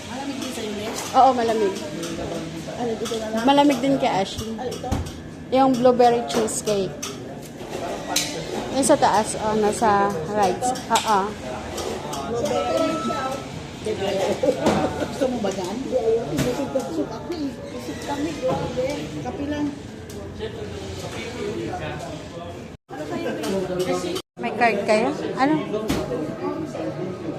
Malamig din sa'yo, Nes? Oo, malamig. Ano, dito na lang? Malamig din kay Ashley. Ano ito? Yung blueberry cheesecake. Yung sa taas, nasa right. Oo. Gusto mo ba dyan? Busog ako eh. Busog kami. Kapi lang. May card kayo? Ano?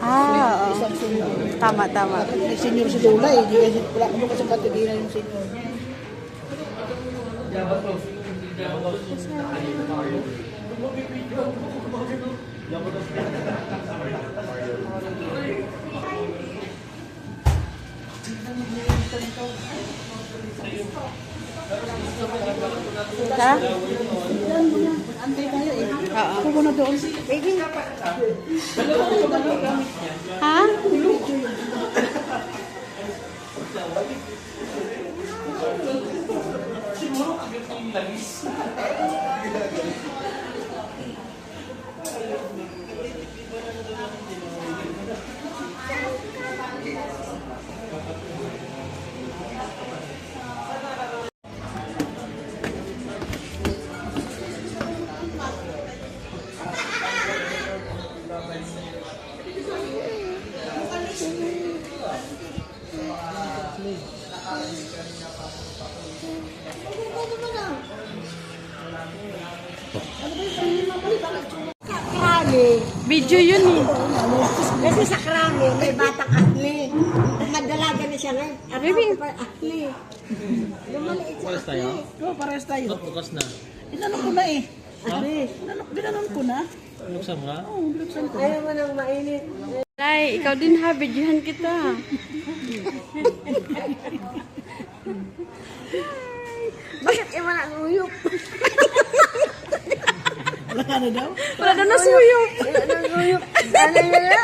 Oo. Isang senior. Tama, tama. Senior si Lola eh. Di kasi wala mo kasi patigilan yung senior. Ha? Antay tayo eh. Oo. Ako muna doon. Baby. Ha? Krami. Video yun eh. Kasi sa krami, may batang atli. Madalaga na siya ngayon. Baby. Atli. Lumaliit sa atli. Oo, parehas tayo. Bukas na. Inanong ko na eh. Atli. Ginanon ko na. Buksan mo na? Oo, binuksan ko. Ayaw mo nang mainit. Ay, ikaw din ha. Videohan kita. Bakit iba na ang uyok? Wala ka na daw? Wala na nasuyok. Iba na ang uyok. Ano yun na?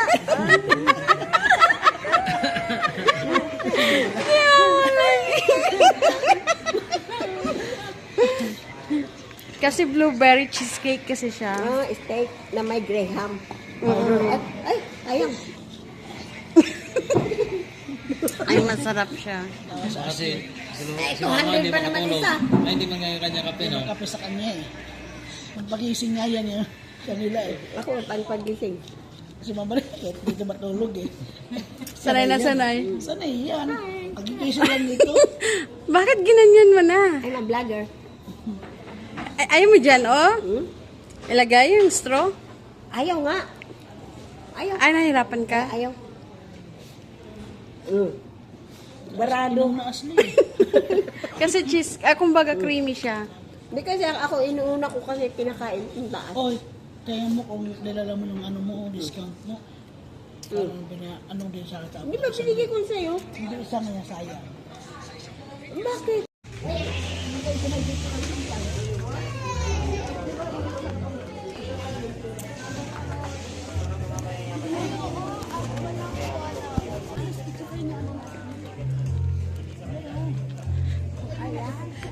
Kasi blueberry cheesecake kasi siya. Steak na may graham. Ay, ayang. Ay, masarap siya. Kasi Ay, 200 pa naman isa. Ay, hindi man ngayon kanya kape, no? Kape sa kanya eh. Ang pagising nga yan yung kanila eh. Ako ang pagising. Kasi mamalik, dito matulog eh. Sanay na sanay. Sanay yan. Pagigising lang dito. Bakit ginanyan mo na? I'm a vlogger. Ay, ayaw mo dyan, oh? Ilagay yung straw? Ayaw nga. Ayaw. Ay, nahirapan ka? Ayaw. Barado. Inom na asli eh. Kasi cheese, kumbaga creamy siya. Hindi kasi ako, inuuna ko kasi pinakain yung taas. Oy, kaya mo kung nilala mo yung ano mo, discount mo. Anong din sa kita? Hindi ba binigay ko sa'yo? Hindi isa nga sayang. Bakit?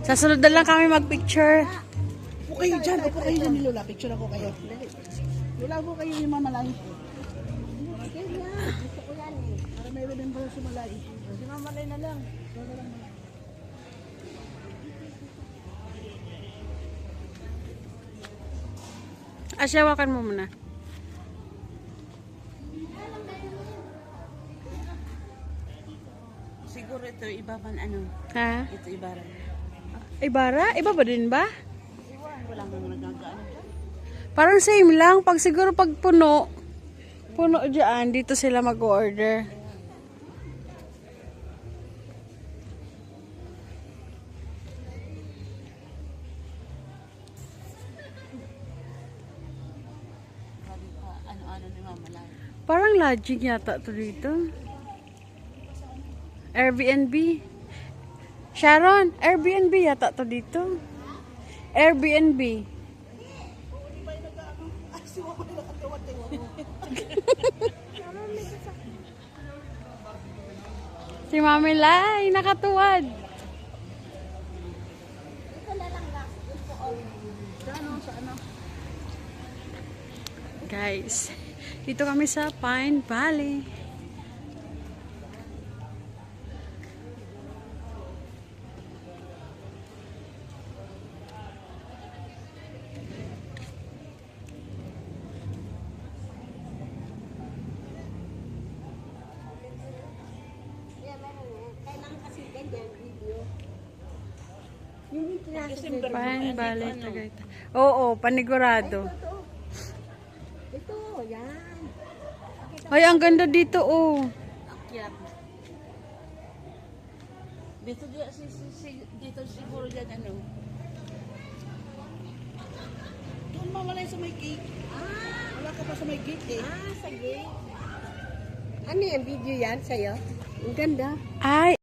Sa sunod na lang kami magpicture. Upo kayo dyan, upo kayo dyan ni Lola. Picture ako kayo. Lola, upo kayo yung mamalay. Para may remember si Malay. Si mamalay na lang. Asyawakan mo muna. Siguro ito, iba man ano. Ha? Ito, iba rin. Ibara? Iba ba din ba? Wala mong nagagaano dyan. Parang same lang. Pag siguro pag puno dyan, dito sila mag-order. Ano-ano ni mamalay. Parang lodging yata to dito. Airbnb. Sharon, Airbnb yata to dito. Airbnb. Si Mami Lai, nakatuwad. Guys, Dito kami sa Pine Valley. Kailangan kasi ganyan, video. Yun yung pinasa. Pine Valley, Tagaytay. Oo, panigurado. Ito, yan. Ay, ang ganda dito, oh. Akyat. Dito siguro dyan ano. Doon mawalay sa may gate. Wala ka pa sa may gate eh. Sige. Ano yung video yan sa'yo? Ang ganda. Ay,